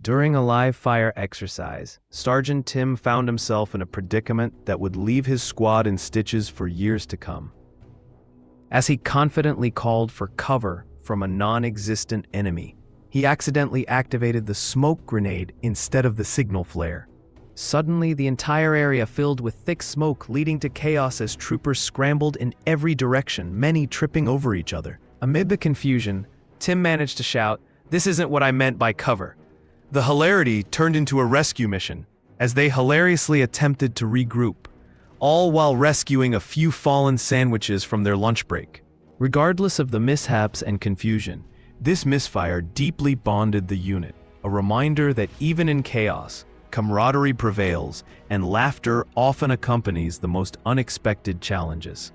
During a live fire exercise, Sergeant Tim found himself in a predicament that would leave his squad in stitches for years to come. As he confidently called for cover from a non-existent enemy, he accidentally activated the smoke grenade instead of the signal flare. Suddenly, the entire area filled with thick smoke, leading to chaos as troopers scrambled in every direction, many tripping over each other. Amid the confusion, Tim managed to shout, "This isn't what I meant by cover." The hilarity turned into a rescue mission, as they hilariously attempted to regroup, all while rescuing a few fallen sandwiches from their lunch break. Regardless of the mishaps and confusion, this misfire deeply bonded the unit, a reminder that even in chaos, camaraderie prevails and laughter often accompanies the most unexpected challenges.